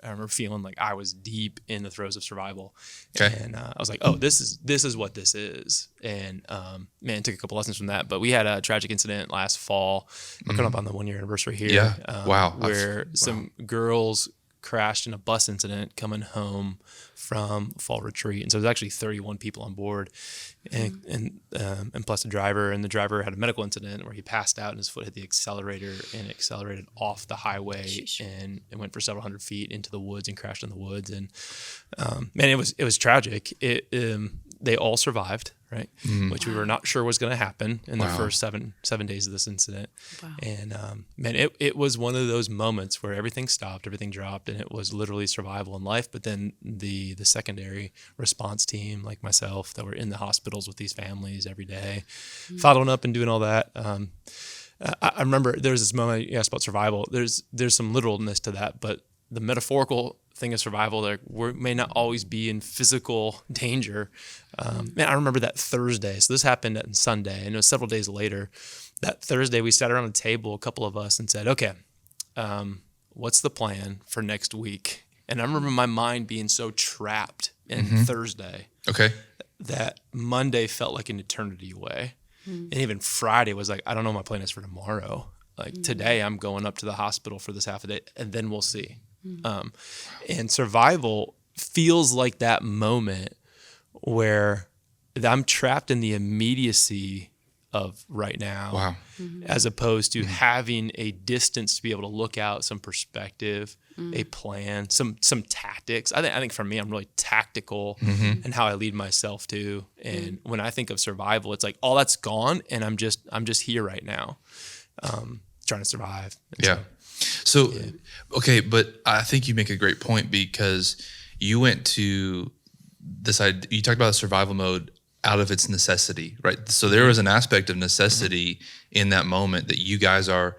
I remember feeling like I was deep in the throes of survival. Okay. And I was like, oh, this is what this is. And man, took a couple lessons from that. But we had a tragic incident last fall. We're coming up on the 1 year anniversary here. Yeah. Wow. Where some girls crashed in a bus incident coming home from fall retreat. And so there's actually 31 people on board and plus a driver. And the driver had a medical incident where he passed out and his foot hit the accelerator and accelerated off the highway. Sheesh. And it went for several hundred feet into the woods and crashed in the woods. And man, it was tragic. They all survived, right? Which we were not sure was going to happen in the first seven days of this incident. Wow. And man, it was one of those moments where everything stopped, everything dropped, and it was literally survival in life. But then the secondary response team, like myself, that were in the hospitals with these families every day, following up and doing all that. I remember there was this moment you asked about survival. There's some literalness to that, but the metaphorical thing of survival, there we may not always be in physical danger. Man, I remember that Thursday. So this happened on Sunday, and it was several days later. That Thursday, we sat around a table, a couple of us, and said, okay, what's the plan for next week? And I remember my mind being so trapped in Thursday that Monday felt like an eternity away. And even Friday was like, I don't know what my plan is for tomorrow. Like today, I'm going up to the hospital for this half a day, and then we'll see. And survival feels like that moment where I'm trapped in the immediacy of right now, as opposed to having a distance to be able to look out, some perspective, a plan, some tactics. I think for me, I'm really tactical in how I lead myself too. And when I think of survival, it's like all that's gone, and I'm just here right now, trying to survive. And So, okay, but I think you make a great point, because you went to this idea, you talked about survival mode out of its necessity, right? So there was an aspect of necessity in that moment that you guys are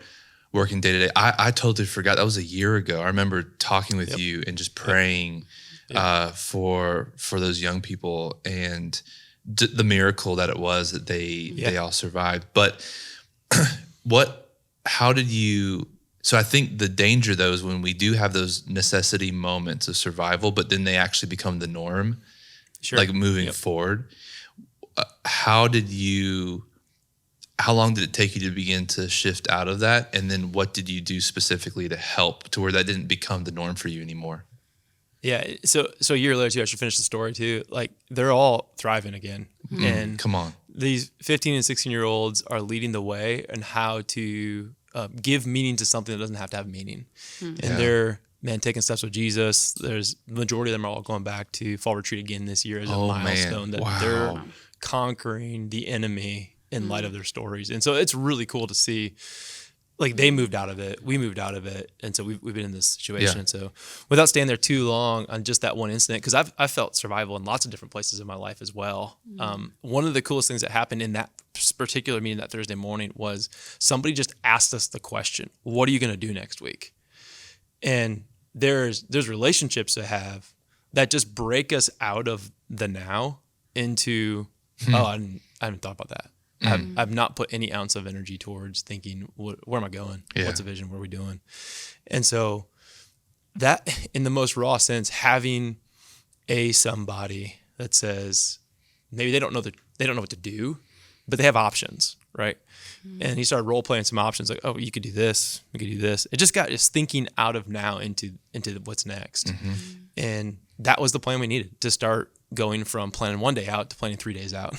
working day to day. I totally forgot. That was a year ago. I remember talking with you and just praying for those young people and the miracle that it was that they all survived. But how did you... So I think the danger, though, is when we do have those necessity moments of survival, but then they actually become the norm, like moving forward. How long did it take you to begin to shift out of that? And then what did you do specifically to help to where that didn't become the norm for you anymore? Yeah. So a year later, too, I should finish the story too. Like, they're all thriving again. And come on, these 15 and 16-year-olds are leading the way in how to give meaning to something that doesn't have to have meaning. And they're, taking steps with Jesus. There's the majority of them are all going back to fall retreat again this year as a milestone that they're conquering the enemy in light of their stories. And so it's really cool to see, like, they moved out of it, we moved out of it. And so we've been in this situation. And so without staying there too long on just that one incident, because I've felt survival in lots of different places in my life as well. One of the coolest things that happened in that particular meeting that Thursday morning was somebody just asked us the question, what are you going to do next week? And there's relationships to have that just break us out of the now into, I haven't thought about that. I've not put any ounce of energy towards thinking, where am I going? What's the vision? What are we doing? And so that, in the most raw sense, having somebody that says, maybe they don't know what to do, but they have options, right? And he started role playing some options, like, oh, you could do this, you could do this. It just got us thinking out of now into what's next. And that was the plan we needed to start going from planning 1 day out to planning 3 days out,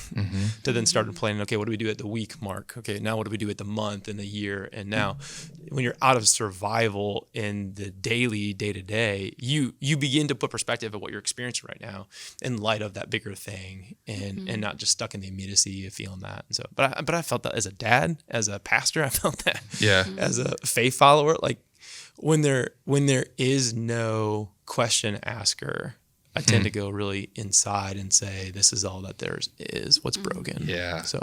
to then start planning, okay, what do we do at the week mark? Okay, now what do we do at the month and the year? And now when you're out of survival in the daily, day-to-day, you begin to put perspective of what you're experiencing right now in light of that bigger thing, and not just stuck in the immediacy of feeling that. And so, but I felt that as a dad, as a pastor, I felt that as a faith follower, like when there is no question asker, I tend to go really inside and say, this is all that there is, what's broken. Yeah. So,